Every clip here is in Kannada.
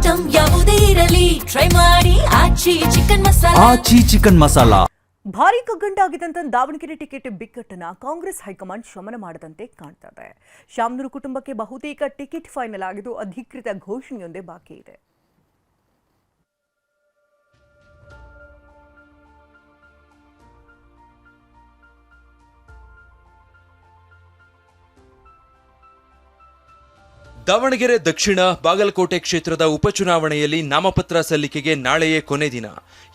ಐಟಂ ಯಾವುದೇ ಇರಲಿ ಟ್ರೈ ಮಾಡಿ ಆಚಿ ಚಿಕನ್ ಮಸಾಲಾ. ಭಾರೀ ಕಗ್ಗಂಟಾಗಿದ್ದಂತ ದಾವಣಗೆರೆ ಟಿಕೆಟ್ ಬಿಕ್ಕಟ್ಟನ್ನ ಕಾಂಗ್ರೆಸ್ ಹೈಕಮಾಂಡ್ ಶಮನ ಮಾಡದಂತೆ ಕಾಣ್ತಾ ಇದೆ. ಶಾಮನೂರು ಕುಟುಂಬಕ್ಕೆ ಬಹುತೇಕ ಟಿಕೆಟ್ ಫೈನಲ್ ಆಗಿದ್ದು ಅಧಿಕೃತ ಘೋಷಣೆಯೊಂದೇ ಬಾಕಿ ಇದೆ. ದಾವಣಗೆರೆ ದಕ್ಷಿಣ ಬಾಗಲಕೋಟೆ ಕ್ಷೇತ್ರದ ಉಪಚುನಾವಣೆಯಲ್ಲಿ ನಾಮಪತ್ರ ಸಲ್ಲಿಕೆಗೆ ನಾಳೆಯೇ ಕೊನೆ ದಿನ.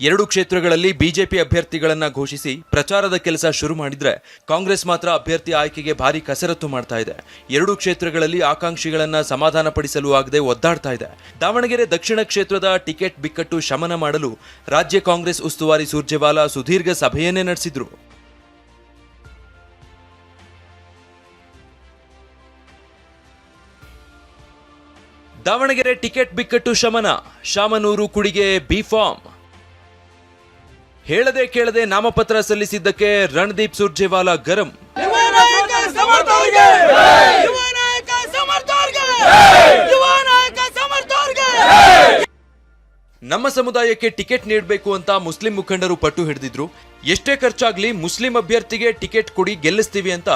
2 ಕ್ಷೇತ್ರಗಳಲ್ಲಿ ಬಿಜೆಪಿ ಅಭ್ಯರ್ಥಿಗಳನ್ನ ಘೋಷಿಸಿ ಪ್ರಚಾರದ ಕೆಲಸ ಶುರು ಮಾಡಿದ್ರೆ ಕಾಂಗ್ರೆಸ್ ಮಾತ್ರ ಅಭ್ಯರ್ಥಿ ಆಯ್ಕೆಗೆ ಭಾರಿ ಕಸರತ್ತು ಮಾಡ್ತಾ ಇದೆ. 2 ಕ್ಷೇತ್ರಗಳಲ್ಲಿ ಆಕಾಂಕ್ಷಿಗಳನ್ನ ಸಮಾಧಾನ ಪಡಿಸಲು ಆಗದೆ ಒದ್ದಾಡ್ತಾ ಇದೆ. ದಾವಣಗೆರೆ ದಕ್ಷಿಣ ಕ್ಷೇತ್ರದ ಟಿಕೆಟ್ ಬಿಕ್ಕಟ್ಟು ಶಮನ ಮಾಡಲು ರಾಜ್ಯ ಕಾಂಗ್ರೆಸ್ ಉಸ್ತುವಾರಿ ಸುರ್ಜೇವಾಲಾ ಸುದೀರ್ಘ ಸಭೆಯನ್ನೇ ನಡೆಸಿದ್ರು. ದಾವಣಗೆರೆ ಟಿಕೆಟ್ ಬಿಕ್ಕಟ್ಟು ಶಮನ, ಶಾಮನೂರು ಕುಡಿಗೆ ಬಿ ಫಾರ್ಮ್. ಹೇಳದೆ ಕೇಳದೆ ನಾಮಪತ್ರ ಸಲ್ಲಿಸಿದ್ದಕ್ಕೆ ರಣದೀಪ್ ಸುರ್ಜೇವಾಲಾ ಗರಂ. ನಮ್ಮ ಸಮುದಾಯಕ್ಕೆ ಟಿಕೆಟ್ ನೀಡಬೇಕು ಅಂತ ಮುಸ್ಲಿಂ ಮುಖಂಡರು ಪಟ್ಟು ಹಿಡಿದಿದ್ರು. ಎಷ್ಟೇ ಖರ್ಚಾಗ್ಲಿ ಮುಸ್ಲಿಂ ಅಭ್ಯರ್ಥಿಗೆ ಟಿಕೆಟ್ ಕೊಡಿ ಗೆಲ್ಲಿಸ್ತೀವಿ ಅಂತ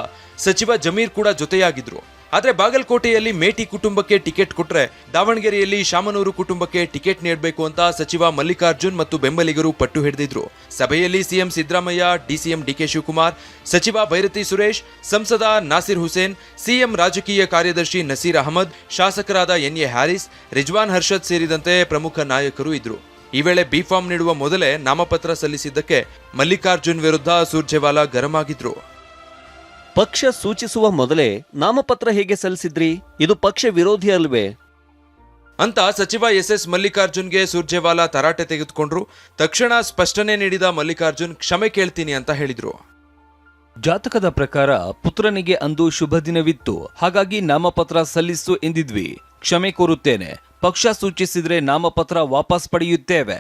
ಸಚಿವ ಜಮೀರ್ ಕೂಡ ಜೊತೆಯಾಗಿದ್ರು. ಆದ್ರೆ ಬಾಗಲಕೋಟೆಯಲ್ಲಿ ಮೇಟಿ ಕುಟುಂಬಕ್ಕೆ ಟಿಕೆಟ್ ಕೊಟ್ರೆ ದಾವಣಗೆರೆಯಲ್ಲಿ ಶಾಮನೂರು ಕುಟುಂಬಕ್ಕೆ ಟಿಕೆಟ್ ನೀಡಬೇಕು ಅಂತ ಸಚಿವ ಮಲ್ಲಿಕಾರ್ಜುನ್ ಮತ್ತು ಬೆಂಬಲಿಗರು ಪಟ್ಟು ಹಿಡಿದಿದ್ರು. ಸಭೆಯಲ್ಲಿ CM Siddaramaiah, DCM DK Shivakumar, ಸಚಿವ ಭೈರತಿ ಸುರೇಶ್, ಸಂಸದ ನಾಸಿರ್ ಹುಸೇನ್, ಸಿಎಂ ರಾಜಕೀಯ ಕಾರ್ಯದರ್ಶಿ ನಸೀರ್ ಅಹಮದ್, ಶಾಸಕರಾದ ಎನ್ಎ ಹ್ಯಾರಿಸ್, ರಿಜ್ವಾನ್ ಹರ್ಷದ್ ಸೇರಿದಂತೆ ಪ್ರಮುಖ ನಾಯಕರು ಇದ್ರು. ಈ ವೇಳೆ ಬಿ ಫಾರ್ಮ್ ನೀಡುವ ಮೊದಲೇ ನಾಮಪತ್ರ ಸಲ್ಲಿಸಿದ್ದಕ್ಕೆ ಮಲ್ಲಿಕಾರ್ಜುನ್ ವಿರುದ್ಧ ಸುರ್ಜೇವಾಲಾ ಗರಂ ಆಗಿದ್ರು. ಪಕ್ಷ ಸೂಚಿಸುವ ಮೊದಲೇ ನಾಮಪತ್ರ ಹೇಗೆ ಸಲ್ಲಿಸಿದ್ರಿ? ಇದು ಪಕ್ಷ ವಿರೋಧಿ ಅಲ್ವೇ ಅಂತ ಸಚಿವ ಎಸ್ ಮಲ್ಲಿಕಾರ್ಜುನ್ಗೆ ಸುರ್ಜೇವಾಲಾ ತರಾಟೆ ತೆಗೆದುಕೊಂಡ್ರು. ತಕ್ಷಣ ಸ್ಪಷ್ಟನೆ ನೀಡಿದ ಮಲ್ಲಿಕಾರ್ಜುನ್ ಕ್ಷಮೆ ಕೇಳ್ತೀನಿ ಅಂತ ಹೇಳಿದ್ರು. ಜಾತಕದ ಪ್ರಕಾರ ಪುತ್ರನಿಗೆ ಅಂದು ಶುಭ ದಿನವಿತ್ತು, ಹಾಗಾಗಿ ನಾಮಪತ್ರ ಸಲ್ಲಿಸು ಎಂದಿದ್ವಿ. ಕ್ಷಮೆ ಕೋರುತ್ತೇನೆ. ಪಕ್ಷ ಸೂಚಿಸಿದ್ರೆ ನಾಮಪತ್ರ ವಾಪಸ್ ಪಡೆಯುತ್ತೇವೆ.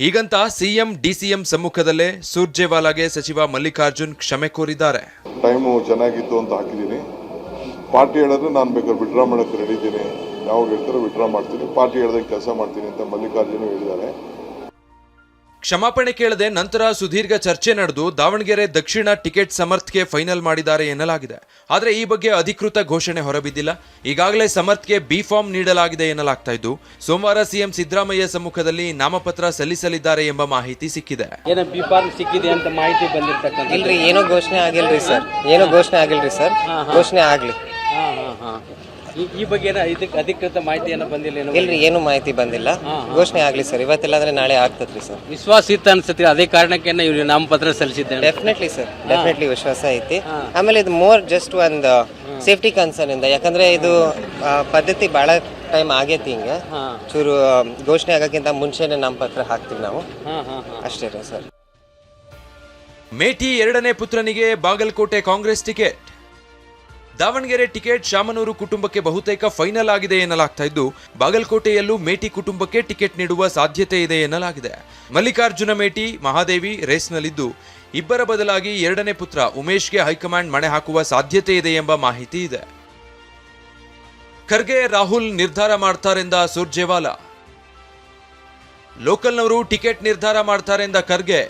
ಹೀಗಂತ ಸಿಎಂ ಡಿಸಿಎಂ ಸಮ್ಮುಖದಲ್ಲೇ ಸುರ್ಜೇವಾಲಾಗೆ ಸಚಿವ ಮಲ್ಲಿಕಾರ್ಜುನ್ ಕ್ಷಮೆ ಕೋರಿದ್ದಾರೆ. ಟೈಮು ಚೆನ್ನಾಗಿತ್ತು ಅಂತ ಹಾಕಿದ್ದೀನಿ. ಪಾರ್ಟಿ ಹೇಳಿದ್ರೆ ನಾನು ಬೇಕಾದ್ರೆ ವಿಡ್ರಾ ಮಾಡೋಕ್ಕೆ ರೆಡಿ ಇದ್ದೀನಿ. ಯಾವಾಗ ಹೇಳ್ತಾರೆ ವಿಡ್ರಾ ಮಾಡ್ತೀನಿ, ಪಾರ್ಟಿ ಹೇಳ್ದಂಗೆ ಕೆಲಸ ಮಾಡ್ತೀನಿ ಅಂತ ಮಲ್ಲಿಕಾರ್ಜುನ್ ಹೇಳಿದ್ದಾರೆ. ಕ್ಷಮಾಪಣೆ ಕೇಳದೆ ನಂತರ ಸುದೀರ್ಘ ಚರ್ಚೆ ನಡೆದು ದಾವಣಗೆರೆ ದಕ್ಷಿಣ ಟಿಕೆಟ್ ಸಮರ್ಥ್ಗೆ ಫೈನಲ್ ಮಾಡಿದ್ದಾರೆ ಎನ್ನಲಾಗಿದೆ. ಆದರೆ ಈ ಬಗ್ಗೆ ಅಧಿಕೃತ ಘೋಷಣೆ ಹೊರಬಿದ್ದಿಲ್ಲ. ಈಗಾಗಲೇ ಸಮರ್ಥ್ಗೆ ಬಿ ಫಾರ್ಮ್ ನೀಡಲಾಗಿದೆ ಎನ್ನಲಾಗ್ತಾ ಇದ್ದು, ಸೋಮವಾರ ಸಿಎಂ ಸಿದ್ದರಾಮಯ್ಯ ಸಮ್ಮುಖದಲ್ಲಿ ನಾಮಪತ್ರ ಸಲ್ಲಿಸಲಿದ್ದಾರೆ ಎಂಬ ಮಾಹಿತಿ ಸಿಕ್ಕಿದೆ. ಬಿ ಫಾರ್ಮ್ ಸಿಕ್ಕಿದೆ ಅಂತ ಮಾಹಿತಿ ಬಂದಿರತಕ್ಕಂಥ ಇಲ್ರಿ, ಏನೋ ಘೋಷಣೆ ಆಗಿಲ್ರಿ ಸರ್. ಘೋಷಣೆ ಆಗ್ಲಿ. ಈ ಬಗ್ಗೆ ಅಧಿಕೃತ ಮಾಹಿತಿ ಬಂದಿಲ್ಲ? ಇಲ್ರಿ, ಏನು ಮಾಹಿತಿ ಬಂದಿಲ್ಲ. ಘೋಷಣೆ ಆಗ್ಲಿ ಸರ್. ಇವತ್ತಿಲ್ಲಾಂದ್ರೆ ನಾಳೆ ಆಗ್ತದ್ರಿ ಸರ್. ವಿಶ್ವಾಸ ಇತ್ತು ಅನ್ಸತ್ರಿ, ಅದೇ ಕಾರಣಕ್ಕೆ ಇವ್ರು ನಾಮಪತ್ರ ಸಲ್ಲಿಸಿದ್ದೇನೆ. ಡೆಫಿನೆಟ್ಲಿ ಸರ್, ಡೆಫಿನೆಟ್ಲಿ ವಿಶ್ವಾಸ ಐತಿ. ಆಮೇಲೆ ಇದು ಮೋರ್ ಜಸ್ಟ್ ಒಂದು ಸೇಫ್ಟಿ ಕನ್ಸರ್ನ್ ಇಂದ, ಯಾಕಂದ್ರೆ ಇದು ಪದ್ಧತಿ ಬಹಳ ಟೈಮ್ ಆಗೈತಿ. ಹಿಂಗೆ ಚೂರು ಘೋಷಣೆ ಆಗಕ್ಕಿಂತ ಮುಂಚೆನೆ ನಾಮಪತ್ರ ಹಾಕ್ತಿವಿ ನಾವು, ಅಷ್ಟೇ ರೀ ಸರ್. ಮೇಟಿ 2ನೇ ಪುತ್ರನಿಗೆ ಬಾಗಲಕೋಟೆ ಕಾಂಗ್ರೆಸ್ ಟಿಕೆಟ್. ದಾವಣಗೆರೆ ಟಿಕೆಟ್ ಶಾಮನೂರು ಕುಟುಂಬಕ್ಕೆ ಬಹುತೇಕ ಫೈನಲ್ ಆಗಿದೆ ಎನ್ನಲಾಗ್ತಾ ಇದ್ದು, ಬಾಗಲಕೋಟೆಯಲ್ಲೂ ಮೇಟಿ ಕುಟುಂಬಕ್ಕೆ ಟಿಕೆಟ್ ನೀಡುವ ಸಾಧ್ಯತೆ ಇದೆ ಎನ್ನಲಾಗಿದೆ. ಮಲ್ಲಿಕಾರ್ಜುನ ಮೇಟಿ, ಮಹಾದೇವಿ ರೇಸ್ನಲ್ಲಿದ್ದು, ಇಬ್ಬರ ಬದಲಾಗಿ 2ನೇ ಪುತ್ರ ಉಮೇಶ್ಗೆ ಹೈಕಮಾಂಡ್ ಮಣೆ ಹಾಕುವ ಸಾಧ್ಯತೆ ಇದೆ ಎಂಬ ಮಾಹಿತಿ ಇದೆ. ಖರ್ಗೆ ರಾಹುಲ್ ನಿರ್ಧಾರ ಮಾಡ್ತಾರೆಂದ ಸುರ್ಜೇವಾಲಾ. ಲೋಕಲ್ನವರು ಟಿಕೆಟ್ ನಿರ್ಧಾರ ಮಾಡ್ತಾರೆಂದ ಖರ್ಗೆ.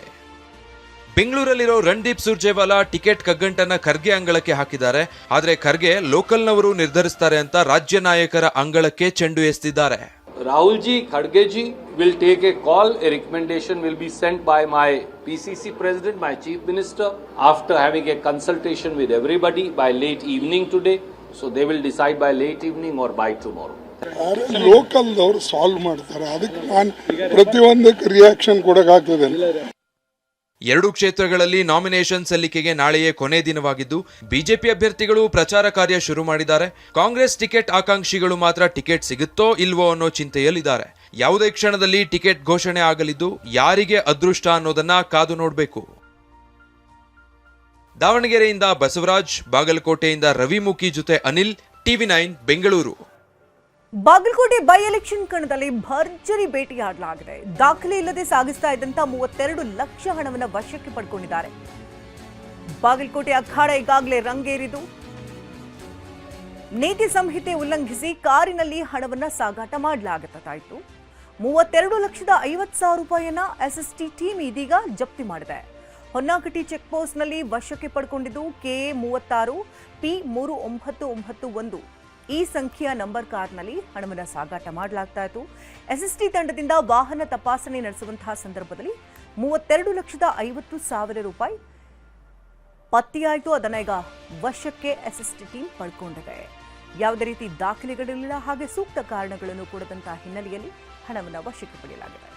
ಬೆಂಗಳೂರಲ್ಲಿರೋ ರಣದೀಪ್ ಸುರ್ಜೇವಾಲಾ ಟಿಕೆಟ್ ಕಗ್ಗಂಟನ್ನ ಖರ್ಗೆ ಅಂಗಳಕ್ಕೆ ಹಾಕಿದ್ದಾರೆ. ಆದರೆ ಖರ್ಗೆ ಲೋಕಲ್ನವರು ನಿರ್ಧರಿಸ್ತಾರೆ ಅಂತ ರಾಜ್ಯ ನಾಯಕರ ಅಂಗಳಕ್ಕೆ ಚೆಂಡು ಎಸೆದಿದ್ದಾರೆ. Rahul ji, Khadge ji will take a call. A recommendation will be sent by my PCC president, my chief minister, after having a consultation with everybody by late evening today. So they will decide by late evening or by tomorrow. ಲೋಕಲ್ದವ್ರು ಸಾಲ್ವ್ ಮಾಡ್ತಾರೆ. ಅದಕ್ಕೆ ನಾನು ಪ್ರತಿಯೊಂದಕ್ಕೆ ರಿಯಾಕ್ಷನ್ ಕೊಡೋಕ್ಕಾಗ್ತದೆ. 2 ಕ್ಷೇತ್ರಗಳಲ್ಲಿ ನಾಮಿನೇಷನ್ ಸಲ್ಲಿಕೆಗೆ ನಾಳೆಯೇ ಕೊನೆ ದಿನವಾಗಿದ್ದು, ಬಿಜೆಪಿ ಅಭ್ಯರ್ಥಿಗಳು ಪ್ರಚಾರ ಕಾರ್ಯ ಶುರು ಮಾಡಿದ್ದಾರೆ. ಕಾಂಗ್ರೆಸ್ ಟಿಕೆಟ್ ಆಕಾಂಕ್ಷಿಗಳು ಮಾತ್ರ ಟಿಕೆಟ್ ಸಿಗುತ್ತೋ ಇಲ್ವೋ ಅನ್ನೋ ಚಿಂತೆಯಲ್ಲಿದ್ದಾರೆ. ಯಾವುದೇ ಕ್ಷಣದಲ್ಲಿ ಟಿಕೆಟ್ ಘೋಷಣೆ ಆಗಲಿದ್ದು, ಯಾರಿಗೆ ಅದೃಷ್ಟ ಅನ್ನೋದನ್ನ ಕಾದು ನೋಡಬೇಕು. ದಾವಣಗೆರೆಯಿಂದ ಬಸವರಾಜ್, ಬಾಗಲಕೋಟೆಯಿಂದ ರವಿಮುಖಿ ಜೊತೆ Anil, TV9 Bengaluru. Bagalkote by election ಕಣದಲ್ಲಿ ಭರ್ಜರಿ ಭೇಟಿಯಾಡಲಾಗಿದೆ. ದಾಖಲೆ ಇಲ್ಲದೆ ಸಾಗಿಸ್ತಾ ಇದ್ದಂತ 32 ಲಕ್ಷ ಹಣವನ್ನು ವಶಕ್ಕೆ ಪಡ್ಕೊಂಡಿದ್ದಾರೆ. ಬಾಗಲಕೋಟೆ ಅಖಾಡ ಈಗಾಗಲೇ ರಂಗೇರಿದು ನೀತಿ ಸಂಹಿತೆ ಉಲ್ಲಂಘಿಸಿ ಕಾರಿನಲ್ಲಿ ಹಣವನ್ನ ಸಾಗಾಟ ಮಾಡಲಾಗುತ್ತಾಯಿತು. 32,50,000 ರೂಪಾಯಿಯನ್ನ ಎಸ್ಎಸ್ಟಿ ಟೀಮ್ ಇದೀಗ ಜಪ್ತಿ ಮಾಡಿದೆ. ಹೊನ್ನಾಕಟಿ ಚೆಕ್ ಪೋಸ್ಟ್ನಲ್ಲಿ ವಶಕ್ಕೆ ಪಡ್ಕೊಂಡಿದ್ದು ಕೆಎ 36 P3991 ಈ ಸಂಖ್ಯೆಯ ನಂಬರ್ ಕಾರ್ನಲ್ಲಿ ಹಣವನ್ನು ಸಾಗಾಟ ಮಾಡಲಾಗ್ತಾ ಇತ್ತು. ಎಸ್ಎಸ್ಟಿ ತಂಡದಿಂದ ವಾಹನ ತಪಾಸಣೆ ನಡೆಸುವಂತಹ ಸಂದರ್ಭದಲ್ಲಿ 32,50,000 ರೂಪಾಯಿ ಪತ್ತೆಯಾಯಿತು. ಅದನ್ನ ಈಗ ವಶಕ್ಕೆ ಎಸ್ಎಸ್ಟಿ ಟೀಮ್ ಪಡ್ಕೊಂಡಿದೆ. ಯಾವುದೇ ರೀತಿ ದಾಖಲೆಗಳಿಲ್ಲ, ಹಾಗೆ ಸೂಕ್ತ ಕಾರಣಗಳನ್ನು ಕೊಡದಂತಹ ಹಿನ್ನೆಲೆಯಲ್ಲಿ ಹಣವನ್ನು ವಶಕ್ಕೆ ಪಡೆಯಲಾಗಿದೆ.